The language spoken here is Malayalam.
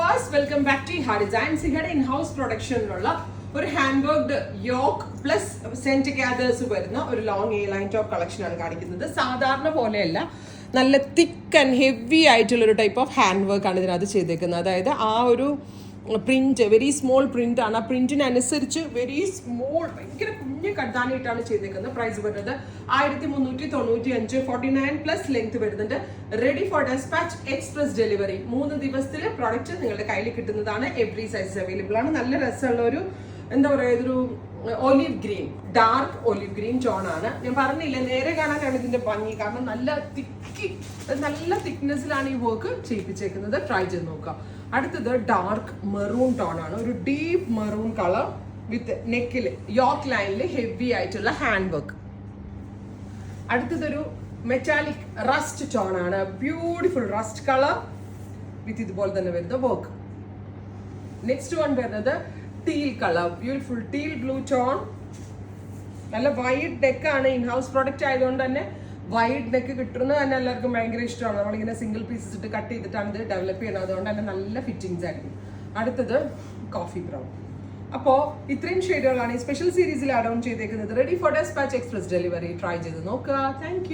വ്യൂവേഴ്സ്, വെൽക്കം ബാക്ക് ടു ഹാ ഡിസൈൻസ്. ഇവിടെ ഇൻ ഹൗസ് പ്രൊഡക്ഷനിലുള്ള ഒരു ഹാൻഡ് വർക്ക്ഡ് യോക്ക് പ്ലസ് സെന്റ് ഗ്യാദേഴ്സ് വരുന്ന ഒരു ലോങ് എ ലൈൻ ടോപ്പ് കളക്ഷനാണ് കാണിക്കുന്നത്. സാധാരണ പോലെയല്ല, നല്ല തിക്ക് ആൻഡ് ഹെവി ആയിട്ടുള്ളൊരു ടൈപ്പ് ഓഫ് ഹാൻഡ് വർക്ക് ആണ് ഇതിനകത്ത് ചെയ്തേക്കുന്നത്. അതായത് ആ ഒരു പ്രിന്റ് വെരി സ്മോൾ പ്രിന്റ് ആണ്. ആ പ്രിന്റിനനുസരിച്ച് വെരി സ്മോൾ ഭയങ്കര കുഞ്ഞ് കട്ടാനായിട്ടാണ് ചെയ്തേക്കുന്നത്. പ്രൈസ് വരുന്നത് 1395, 49+ ലെങ്ത് വരുന്നുണ്ട്. Ready for despatch, express delivery. 3 ദിവസത്തിൽ പ്രോഡക്റ്റ് നിങ്ങളുടെ കയ്യിൽ കിട്ടുന്നതാണ്. എവറി സൈസ് അവൈലബിൾ ആണ്. നല്ല രസമുള്ള ഒരു എന്താ പറയുക, ഇതൊരു olive green, dark olive green tone ആണ്. ഞാൻ പറഞ്ഞില്ല, നേരെ കാണാനാണ് ഇതിന്റെ ഭംഗി. കാരണം നല്ല തിക്നെസ്സിലാണ് ഈ വർക്ക് ചെയ്യിപ്പിച്ചേക്കുന്നത്. ട്രൈ ചെയ്ത് നോക്കാം. അടുത്തത് ഡാർക്ക് മെറൂൺ ടോൺ ആണ്. ഒരു ഡീപ്പ് മെറൂൺ കളർ വിത്ത് നെക്കിൽ യോക്ക് ലൈനിൽ ഹെവി ആയിട്ടുള്ള ഹാൻഡ് വർക്ക്. അടുത്തതൊരു മെറ്റാലിക് റസ്റ്റ് ടോൺ ആണ്. ബ്യൂട്ടിഫുൾ റസ്റ്റ് കളർ വിത്ത് ഇതുപോലെ തന്നെ വരുന്ന വർക്ക്. നെക്സ്റ്റ് വൺ വരുന്നത് teal colour, beautiful teal blue tone. നല്ല വൈഡ് നെക്ക് ആണ്. ഇൻ ഹൗസ് പ്രോഡക്റ്റ് ആയതുകൊണ്ട് തന്നെ വൈഡ് നെക്ക് കിട്ടുന്നത് തന്നെ എല്ലാവർക്കും ഭയങ്കര ഇഷ്ടമാണ്. നമ്മളിങ്ങനെ സിംഗിൾ പീസസ് ഇട്ട് കട്ട് ചെയ്തിട്ടാണ് ഇത് ഡെവലപ്പ് ചെയ്യുന്നത്. അതുകൊണ്ട് തന്നെ നല്ല ഫിറ്റിങ്സ് ആയിരിക്കും. അടുത്തത് കോഫി ബ്രൗൺ. അപ്പോൾ ഇത്രയും ഷെയ്ഡുകളാണ് ഈ സ്പെഷ്യൽ സീരീസിൽ ആഡ് ഓൺ ചെയ്തേക്കുന്നത്. Ready for despatch, express delivery. Try ചെയ്ത് നോക്കുക. Thank U.